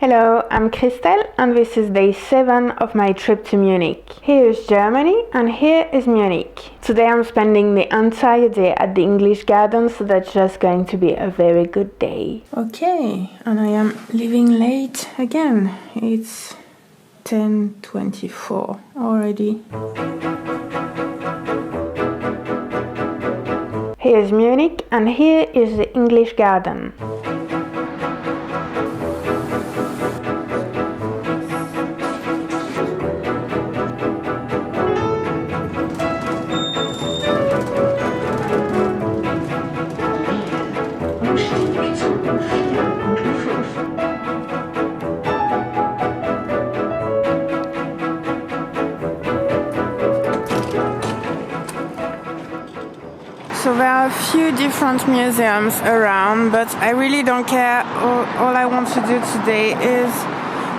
Hello, I'm Christelle and this is day 7 of my trip to Munich. Here is Germany and here is Munich. Today I'm spending the entire day at the English Garden, so that's just going to be a very good day. Okay, and I am leaving late again. It's 10:24 already. Here is Munich and here is the English Garden. So there are a few different museums around, but I really don't care. All I want to do today is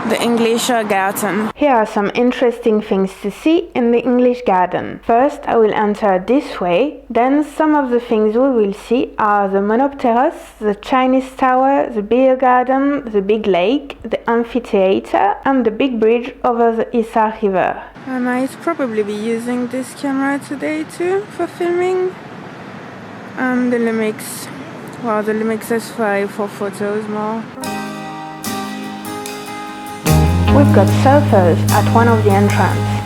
the English Garden. Here are some interesting things to see in the English Garden. First, I will enter this way. Then some of the things we will see are the Monopteros, the Chinese Tower, the beer garden, the big lake, the amphitheater, and the big bridge over the Eisbach river. I might probably be using this camera today too for filming. And the Lumix S5 for photos more. We've got surfers at one of the entrances.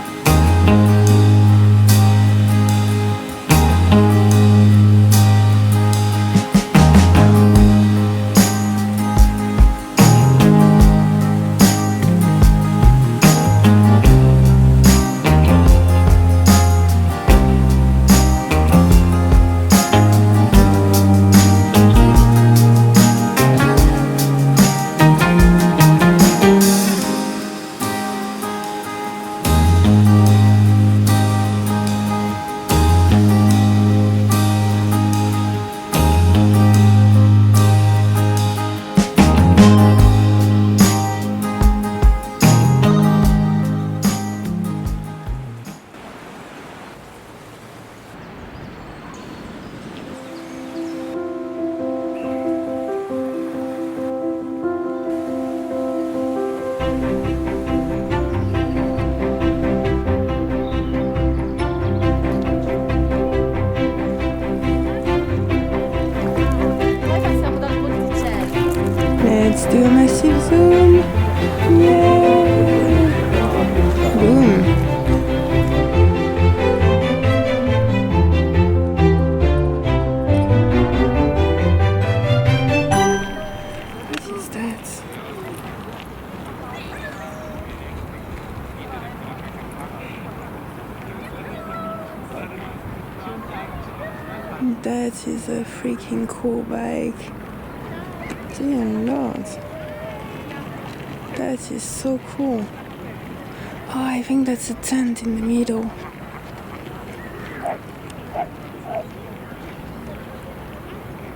Let's do a massive zoom. Yay! Boom. What is that? That is a freaking cool bike. Dear Lord, that is so cool. Oh, I think that's a tent in the middle.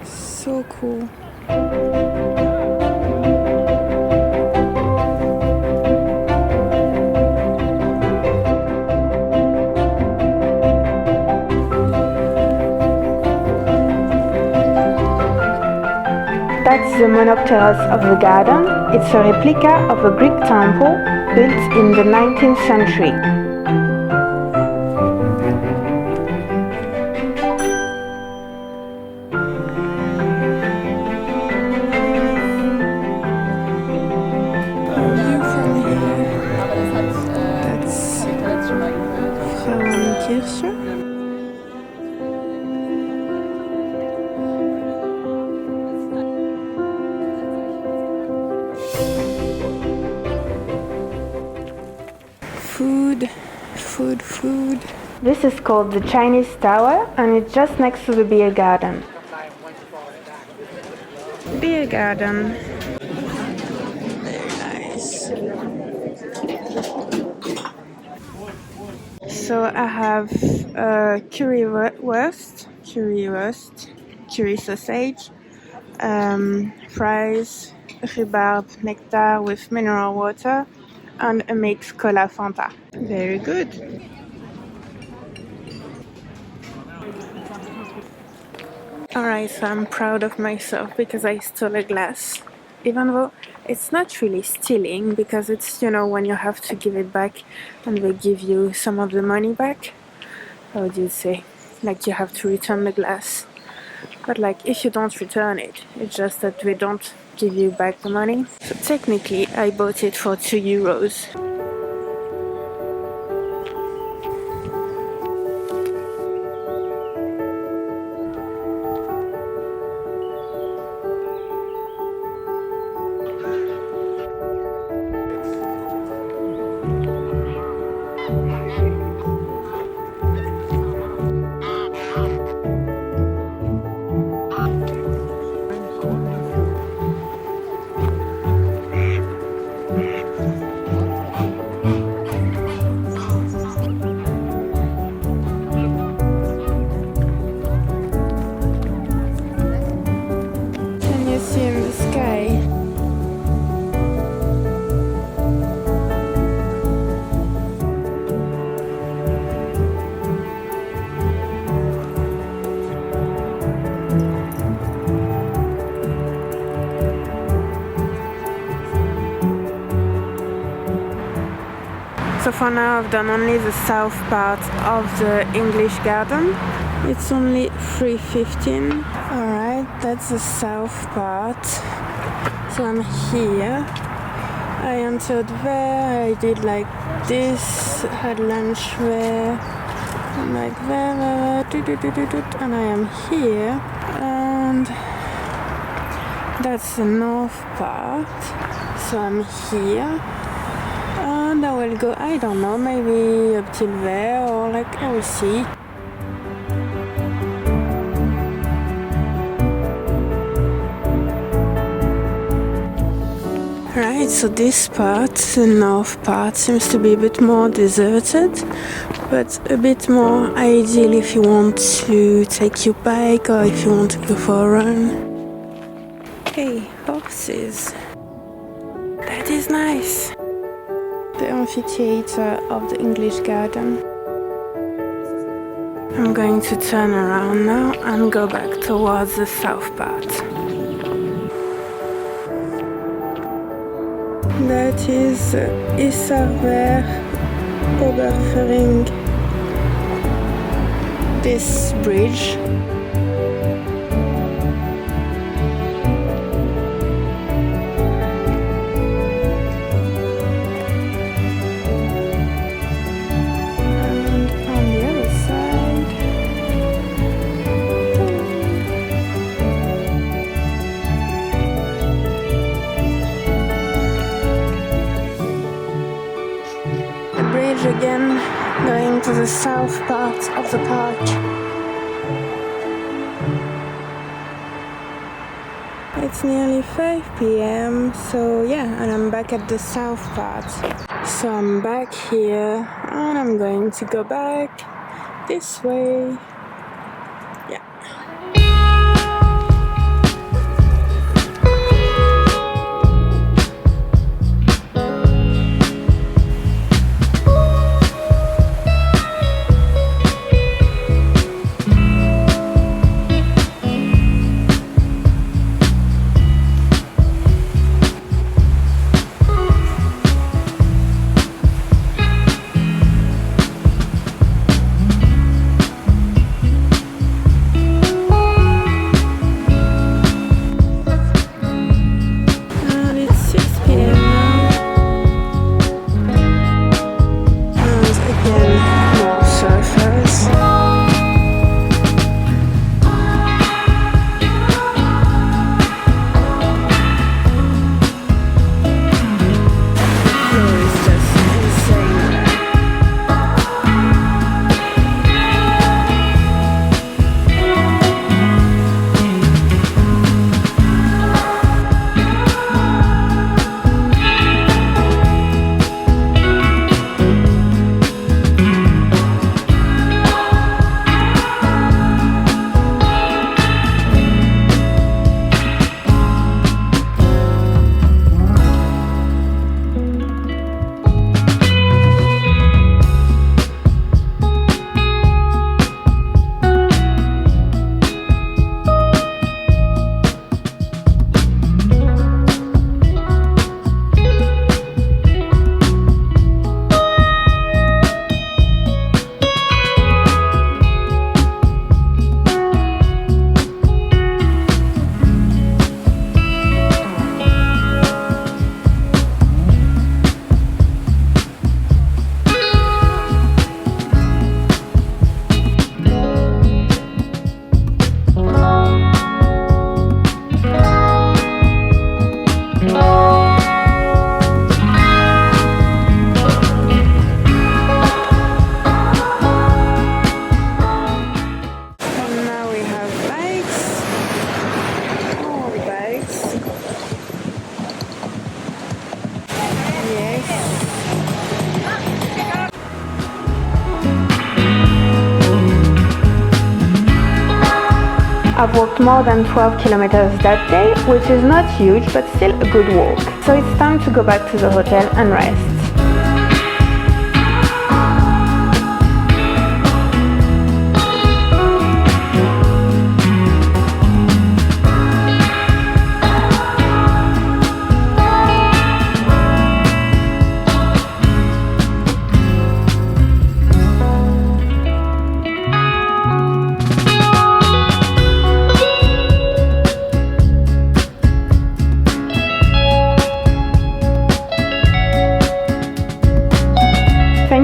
So cool. That's the Monopteros of the garden. It's a replica of a Greek temple built in the 19th century. View from here. That's Frauenkirche. Food. This is called the Chinese Tower and it's just next to the beer garden. Beer garden. Very nice. So I have curry sausage, fries, rhubarb nectar with mineral water, and a mixed cola Fanta. Very good. Alright, so I'm proud of myself because I stole a glass even though it's not really stealing, because it's, you know, when you have to give it back and they give you some of the money back. How would you say? Like you have to return the glass. But like if you don't return it, it's just that they don't give you back the money. So technically I bought it for €2. So for now I've done only the south part of the English garden. It's only 3:15. Alright, that's the south part. So I'm here. I entered there, I did like this, had lunch there, and like there, and I am here. And that's the north part. So I'm here. And I will go, I don't know, maybe up till there, or like, I will see. Right, so this part, the north part, seems to be a bit more deserted, but a bit more ideal if you want to take your bike or if you want to go for a run. Hey, horses. That is nice. The amphitheater of the English garden. I'm going to turn around now and go back towards the south part. That is Eisbach overflowing this bridge. Again, going to the south part of the park. It's nearly 5 p.m. so yeah, and I'm back at the south part. So I'm back here and I'm going to go back this way. Yeah. I've walked more than 12 kilometers that day, which is not huge but still a good walk. So it's time to go back to the hotel and rest.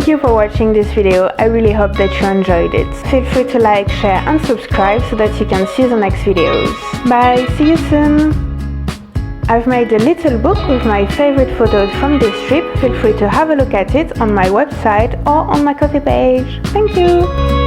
Thank you for watching this video. I really hope that you enjoyed it. Feel free to like, share and subscribe so that you can see the next videos. Bye, see you soon! I've made a little book with my favorite photos from this trip. Feel free to have a look at it on my website or on my Ko-fi page. Thank you!